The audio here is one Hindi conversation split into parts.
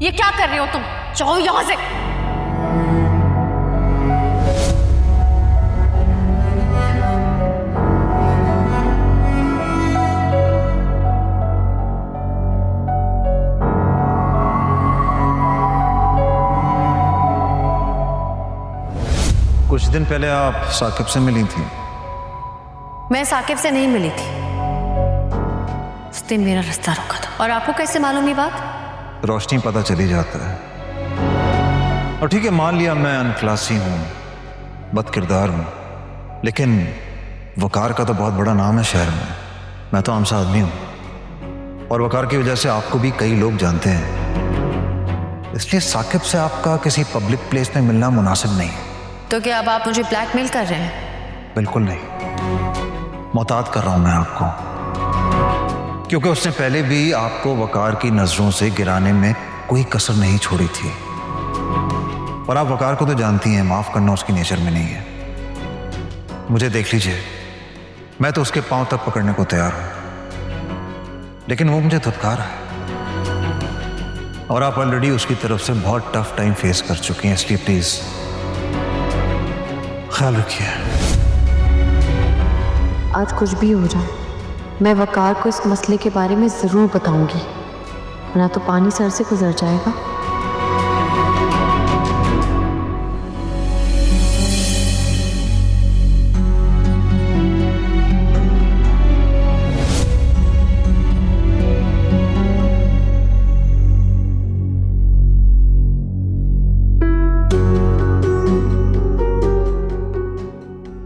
ये क्या कर रहे हो तुम? जाओ यहां से। कुछ दिन पहले आप साकिब से मिली थी। मैं साकिब से नहीं मिली थी, उसने मेरा रास्ता रोका था। और आपको कैसे मालूम ये बात? रोशनी पता चली जाता है। और ठीक है, मान लिया मैं अनक्लासी हूँ, बदकिरदार हूँ, लेकिन वकार का तो बहुत बड़ा नाम है शहर में। मैं तो आम सा आदमी हूँ और वकार की वजह से आपको भी कई लोग जानते हैं, इसलिए साकिब से आपका किसी पब्लिक प्लेस में मिलना मुनासिब नहीं है। तो क्या अब आप मुझे ब्लैकमेल कर रहे हैं? बिल्कुल नहीं, मोहतात कर रहा हूं मैं आपको, क्योंकि उसने पहले भी आपको वकार की नजरों से गिराने में कोई कसर नहीं छोड़ी थी। और आप वकार को तो जानती हैं, माफ करना उसकी नेचर में नहीं है। मुझे देख लीजिए, मैं तो उसके पांव तक पकड़ने को तैयार हूं, लेकिन वो मुझे धुतकार है। और आप ऑलरेडी उसकी तरफ से बहुत टफ टाइम फेस कर चुकी हैं, इसलिए प्लीज ख्याल रखिए। आज कुछ भी हो जाए, मैं वकार को इस मसले के बारे में ज़रूर बताऊंगी, वरना तो पानी सर से गुजर जाएगा।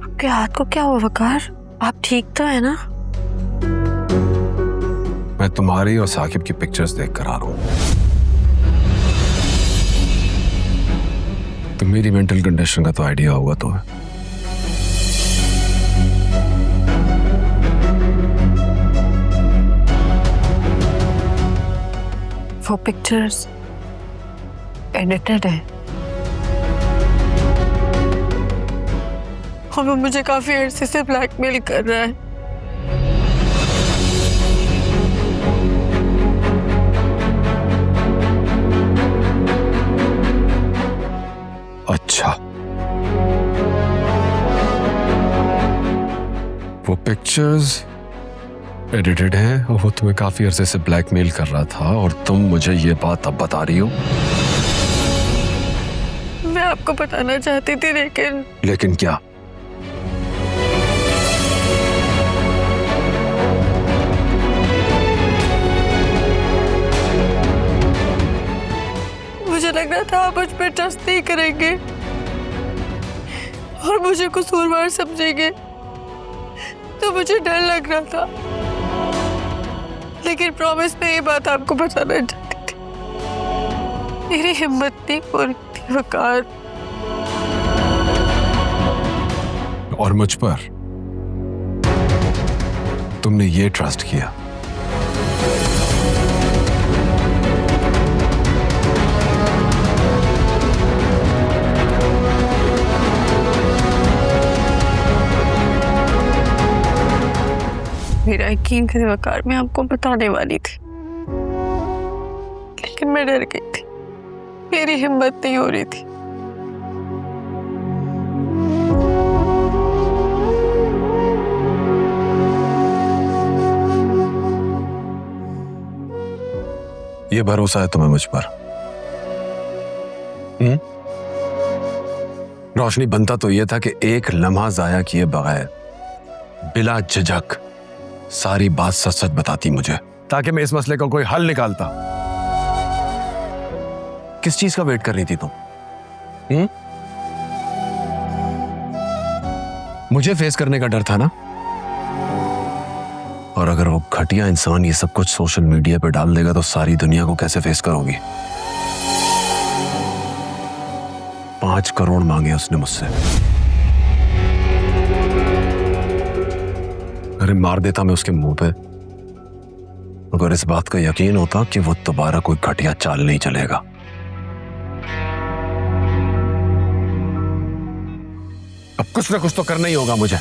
आपके हाथ को क्या हुआ वकार? आप ठीक तो है ना? मैं तुम्हारी और साकिब की पिक्चर्स देख कर आ रहा हूं। तो मेरी मेंटल कंडीशन का तो आइडिया होगा तुम्हें। वो पिक्चर्स एडिटेड है और वो मुझे काफी अरसे से ब्लैकमेल कर रहा है। अच्छा, वो पिक्चर्स एडिटेड हैं और वो तुम्हें काफी अरसे से ब्लैकमेल कर रहा था और तुम मुझे ये बात अब बता रही हो? मैं आपको बताना चाहती थी, लेकिन क्या? मुझे लग रहा था आप मुझ पर ट्रस्ट नहीं करेंगे और मुझे कसूरवार समझेंगे, तो मुझे डर लग रहा था। लेकिन प्रॉमिस में ये बात आपको बताना चाहती थी। मेरी हिम्मत नहीं हो रही थी वकार। और मुझ पर तुमने ये ट्रस्ट किया? मेरा यकीन करे वकार, मैं आपको बताने वाली थी, लेकिन मैं डर गई थी, मेरी हिम्मत नहीं हो रही थी। ये भरोसा है तुम्हें मुझ पर? रोशनी, बनता तो ये था कि एक लम्हा जाया किए बगैर बिला झिझक सारी बात सच सच बताती मुझे, ताकि मैं इस मसले का कोई हल निकालता। किस चीज का वेट कर रही थी तुम? मुझे फेस करने का डर था ना? और अगर वो घटिया इंसान ये सब कुछ सोशल मीडिया पे डाल देगा तो सारी दुनिया को कैसे फेस करोगी? 5 करोड़ मांगे उसने मुझसे। अरे मार देता मैं उसके मुंह पे, अगर इस बात का यकीन होता कि वो दोबारा कोई घटिया चाल नहीं चलेगा। अब कुछ ना कुछ तो करना ही होगा मुझे,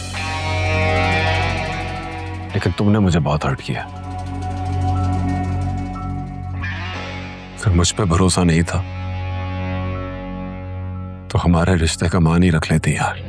लेकिन तुमने मुझे बहुत हर्ट किया। अगर मुझ पे भरोसा नहीं था तो हमारे रिश्ते का मान ही रख लेती यार।